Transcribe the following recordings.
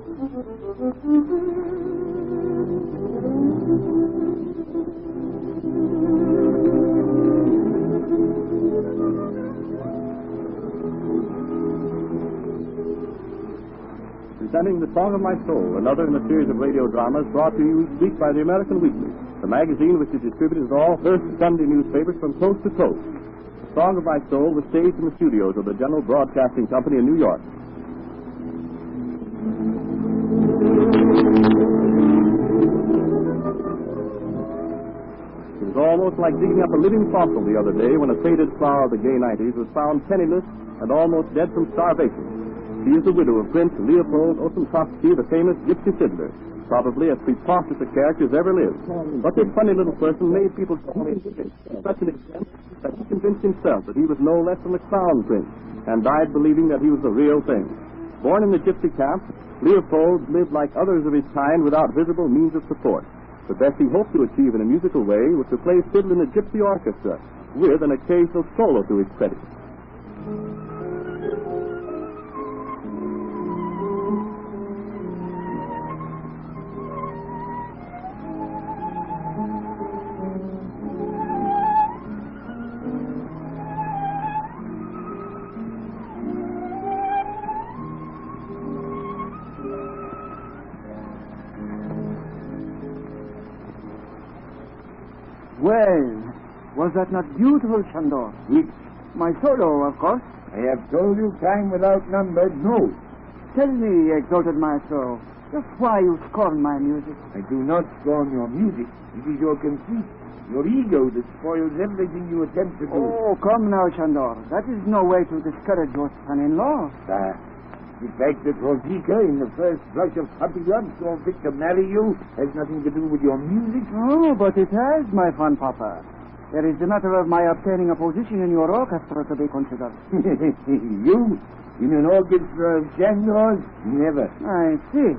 Presenting The Song of My Soul, another in a series of radio dramas brought to you each week by the American Weekly, the magazine which is distributed to all Hearst Sunday newspapers from coast to coast. The Song of My Soul was staged in the studios of the General Broadcasting Company in New York. It was almost like digging up a living fossil the other day when a faded flower of the gay 90s was found penniless and almost dead from starvation. She is the widow of Prince Leopold Osenkovsky, the famous gypsy fiddler, probably as preposterous a character as ever lived. But this funny little person made people to such an extent that he convinced himself that he was no less than the Crown Prince, and died believing that he was the real thing. Born in the gypsy camp, Leopold lived like others of his kind without visible means of support. The best he hoped to achieve in a musical way was to play fiddle in a gypsy orchestra, with an occasional solo to his credit. Well, was that not beautiful, Chandor? Which? My solo, of course. I have told you time without number, no. Tell me, exalted maestro, just why you scorn my music. I do not scorn your music. It is your conceit, your ego that spoils everything you attempt to do. Oh, come now, Chandor. That is no way to discourage your son-in-law. The fact that Rosika, in the first flush of puppy love, saw fit to marry you has nothing to do with your music. Oh, but it has, my fun papa. There is the matter of my obtaining a position in your orchestra to be considered. You? In an orchestra of Chandors? Never. I see.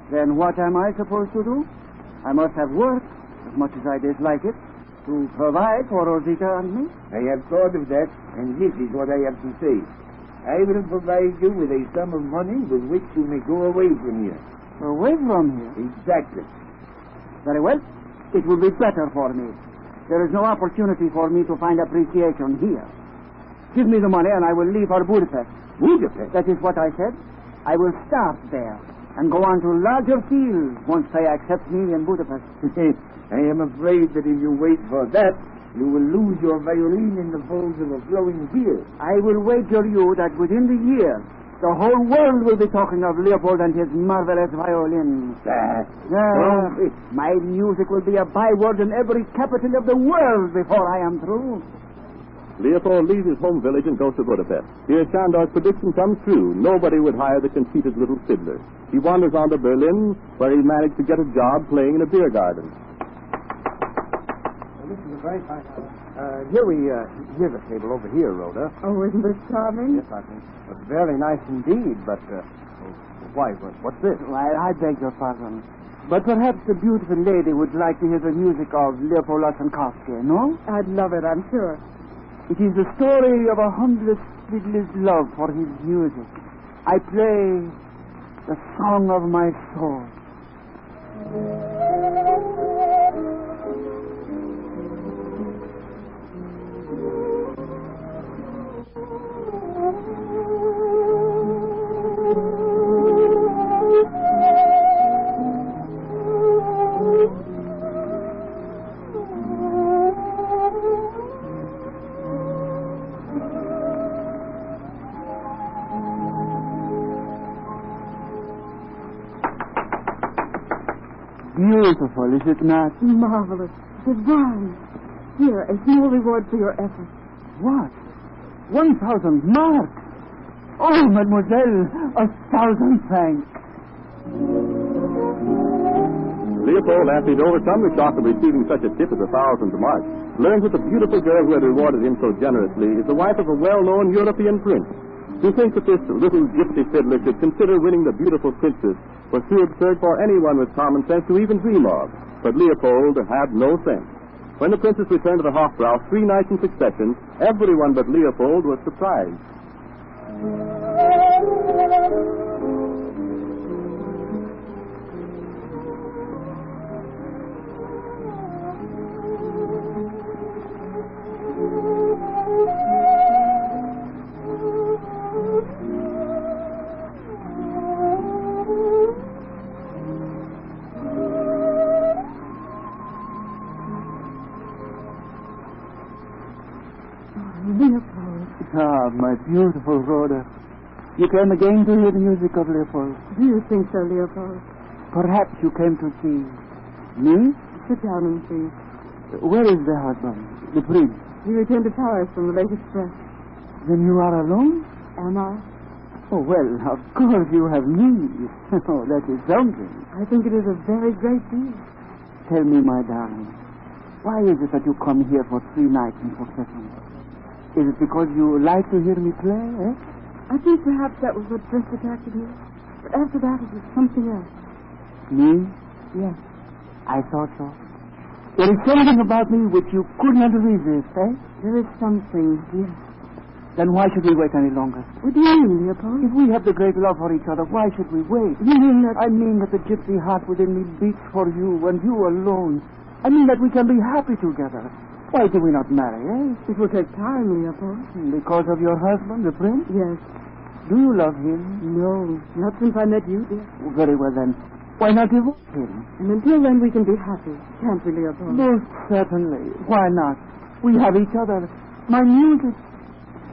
Then what am I supposed to do? I must have work, as much as I dislike it, to provide for Rosita and me. I have thought of that, and this is what I have to say. I will provide you with a sum of money with which you may go away from here. Away from here? Exactly. Very well. It will be better for me. There is no opportunity for me to find appreciation here. Give me the money and I will leave for Budapest. Budapest? That is what I said. I will start there and go on to larger fields once they accept me in Budapest. I am afraid that if you wait for that, you will lose your violin in the folds of a flowing beard. I will wager you that within the year, the whole world will be talking of Leopold and his marvelous violin. My music will be a byword in every capital of the world before I am through. Leopold leaves his home village and goes to Budapest. Here, Chandor's prediction comes true. Nobody would hire the conceited little fiddler. He wanders on to Berlin, where he managed to get a job playing in a beer garden. Very fine. Here's a table over here, Rhoda. Oh, isn't this charming? Yes, I think. It's very nice indeed, but, why, what's this? Well, I beg your pardon. But perhaps the beautiful lady would like to hear the music of Leopold Osenkovsky, no? I'd love it, I'm sure. It is the story of a humblest fiddler's love for his music. I play the song of my soul. Beautiful, is it not? Marvelous. Divine. Here, a small reward for your effort. What? 1,000 marks? Oh, mademoiselle, 1,000 francs. Leopold, after he'd overcome the shock of receiving such a tip as 1,000 marks, learns that the beautiful girl who had rewarded him so generously is the wife of a well-known European prince. To think that this little gypsy fiddler should consider winning the beautiful princess was too absurd for anyone with common sense to even dream of. But Leopold had no sense. When the princess returned to the Hofbrau 3 nights in succession, everyone but Leopold was surprised. beautiful, Rhoda. You came again to hear the music of Leopold. Do you think so, Leopold? Perhaps you came to see me? Sit down and see. Where is the husband, the prince? He returned to Paris from the late express. Then you are alone? Am I? Oh, well, of course you have me. Oh, that is something. I think it is a very great deal. Tell me, my darling, why is it that you come here for 3 nights in succession? Is it because you like to hear me play, eh? I think perhaps that was what first attracted me. But after that, it was something else. Me? Yes. I thought so. There is something about me which you could not resist, eh? There is something, yes. Then why should we wait any longer? What do you mean, Leopold? If we have the great love for each other, why should we wait? You mean that... I mean that the gypsy heart within me beats for you and you alone. I mean that we can be happy together. Why do we not marry, eh? It will take time, Leopold. Because of your husband, the prince? Yes. Do you love him? No, not since I met you, dear. Oh, very well, then. Why not divorce him? And until then, we can be happy, can't we, Leopold? Most certainly. Why not? We have each other. My music.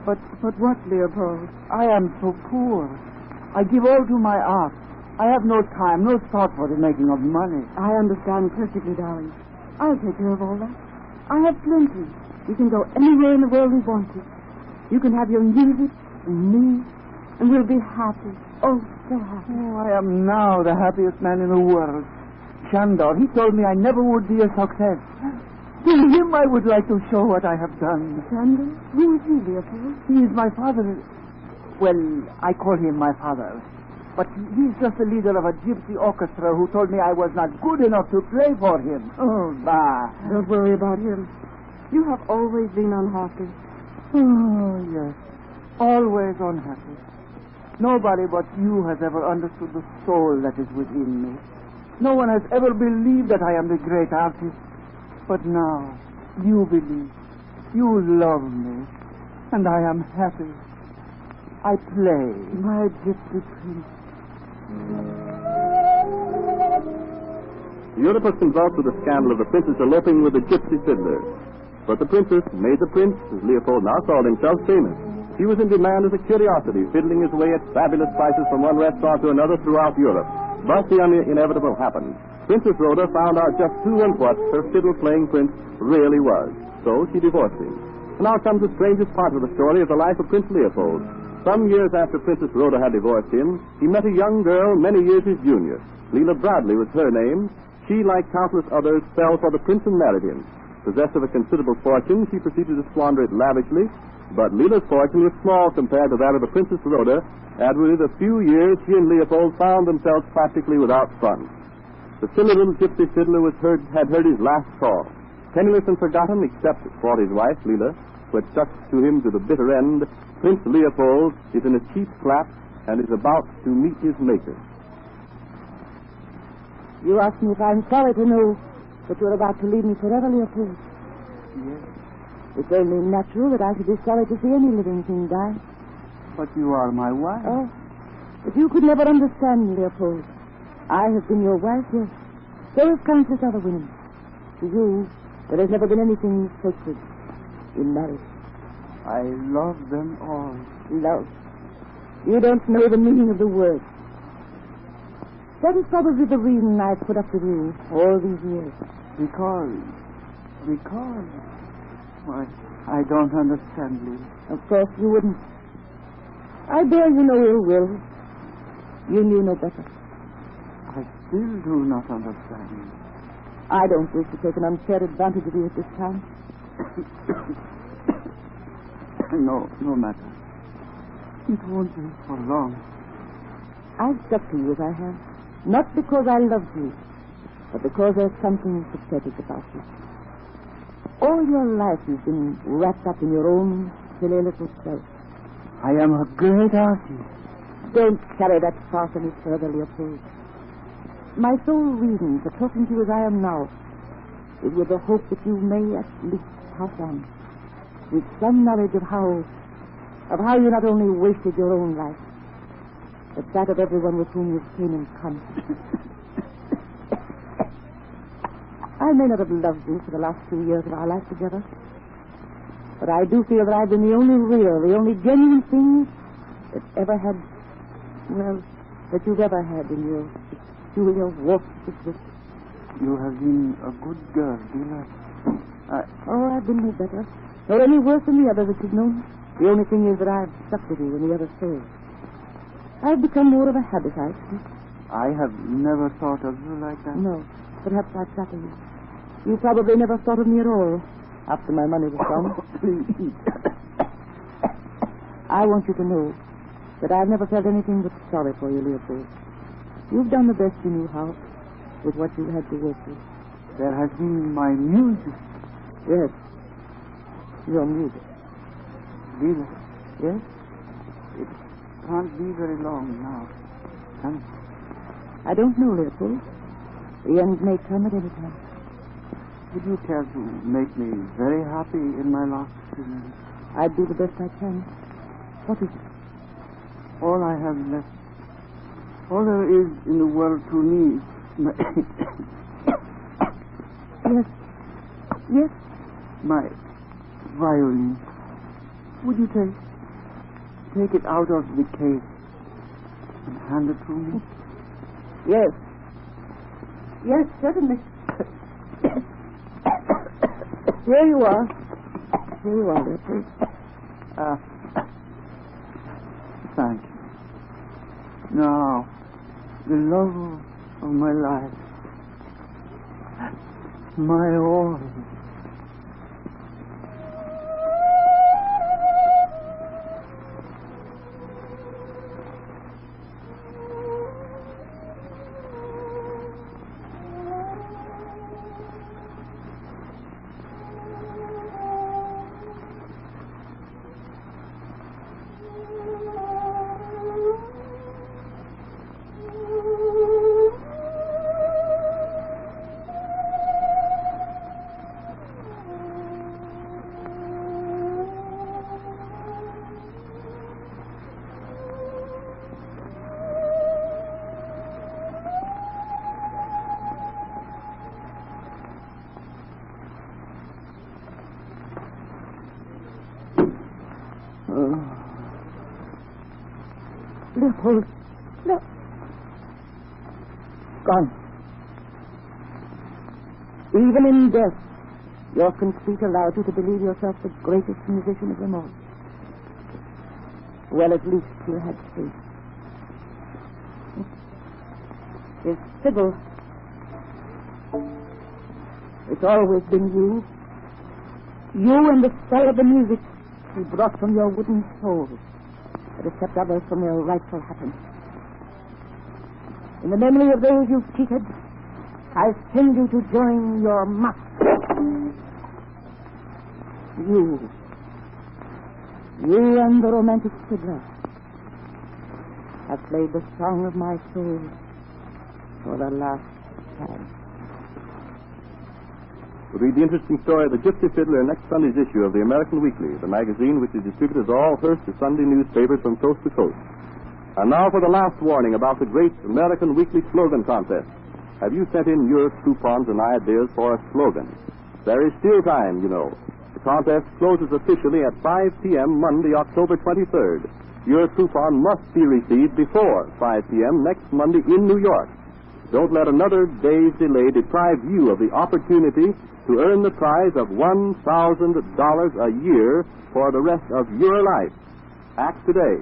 But what, Leopold? I am so poor. I give all to my art. I have no time, no thought for the making of money. I understand perfectly, darling. I'll take care of all that. I have plenty. We can go anywhere in the world we want to. You can have your music and me, and we'll be happy. Oh, so happy. Oh, I am now the happiest man in the world. Shandor, he told me I never would be a success. To him I would like to show what I have done. Sandra? Who is he, Leopold? He is my father. Well, I call him my father. But he's just the leader of a gypsy orchestra who told me I was not good enough to play for him. Oh, bah. Don't worry about him. You have always been unhappy. Oh, yes. Always unhappy. Nobody but you has ever understood the soul that is within me. No one has ever believed that I am the great artist. But now, you believe. You love me. And I am happy. I play. My gypsy prince. Europe was convulsed with the scandal of the princess eloping with the gypsy fiddler. But the princess made the prince, as Leopold now called himself, famous. He was in demand as a curiosity, fiddling his way at fabulous prices from one restaurant to another throughout Europe. But the inevitable happened. Princess Rhoda found out just who and what her fiddle-playing prince really was. So she divorced him. Now comes the strangest part of the story of the life of Prince Leopold. Some years after Princess Rhoda had divorced him, he met a young girl many years his junior. Leela Bradley was her name. She, like countless others, fell for the prince and married him. Possessed of a considerable fortune, she proceeded to squander it lavishly, but Leela's fortune was small compared to that of the Princess Rhoda, and within a few years she and Leopold found themselves practically without funds. The silly little gypsy fiddler had heard his last call. Penniless and forgotten, except for his wife, Leela, who had stuck to him to the bitter end, Prince Leopold is in a cheap flat and is about to meet his maker. You ask me if I'm sorry to know that you're about to leave me forever, Leopold. Yes. It's only natural that I should be sorry to see any living thing die. But you are my wife. Oh, but you could never understand, Leopold. I have been your wife, yes. So have countless other women. To you, there has never been anything sacred in marriage. I love them all. Love. You don't know the meaning of the word. That is probably the reason I've put up with you all these years. Because... Why, I don't understand you. Of course you wouldn't. I bear you no ill will. You knew no better. I still do not understand. I don't wish to take an unfair advantage of you at this time. No matter. It won't be for long. I've stuck to you as I have. Not because I loved you, but because there's something pathetic about you. All your life you've been wrapped up in your own silly little self. I am a great artist. Don't carry that farce any further, Leopold. My sole reason for talking to you as I am now is with the hope that you may at least pass on with some knowledge of how you not only wasted your own life, but that of everyone with whom you came in contact. I may not have loved you for the last 2 years of our life together, But I do feel that I've been the only real, the only genuine thing that ever had, well, that you've ever had in your peculiar warped existence. You have been a good girl, Dina. I've been no better. Nor any worse than the others that you've known. The only thing is that I've stuck with you when the others failed. I've become more of a habit, I think. I have never thought of you like that. No, perhaps I flatter you. You probably never thought of me at all after my money was gone. Please. I want you to know that I've never felt anything but sorry for you, Leopold. You've done the best you knew how with what you had to work with. There has been my music. Yes. Your music. Dina. Yes? It can't be very long now. Can it? I don't know, Leopold. The end may come at any time. Would you care to make me very happy in my last few minutes? I'd do the best I can. What is it? All I have left, all there is in the world to me, Yes. Yes? my violin. Would you take it out of the case and hand it to me? Yes. Yes, certainly. Here you are. Here you are, Leopold. Thank you. Now, the love of my life, my all. Leopold. No. Gone. Even in death, your conceit allowed you to believe yourself the greatest musician of them all. Well, at least you had faith. It's Sybil. It's always been you. You and the spell of the music you brought from your wooden soul that has kept others from their rightful happiness. In the memory of those you've cheated, I send you to join your master. You and the romantic fiddler have played the song of my soul for the last time. To read the interesting story of the Gypsy Fiddler in next Sunday's issue of the American Weekly, the magazine which is distributed to all Hearst Sunday newspapers from coast to coast. And now for the last warning about the great American Weekly slogan contest. Have you sent in your coupons and ideas for a slogan? There is still time, you know. The contest closes officially at 5 p.m. Monday, October 23rd. Your coupon must be received before 5 p.m. next Monday in New York. Don't let another day's delay deprive you of the opportunity to earn the prize of $1,000 a year for the rest of your life. Act today,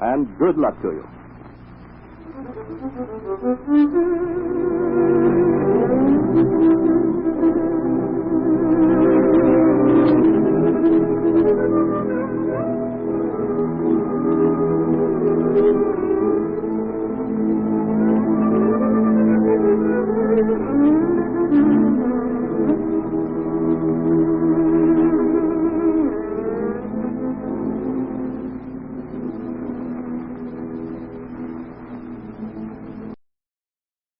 and good luck to you.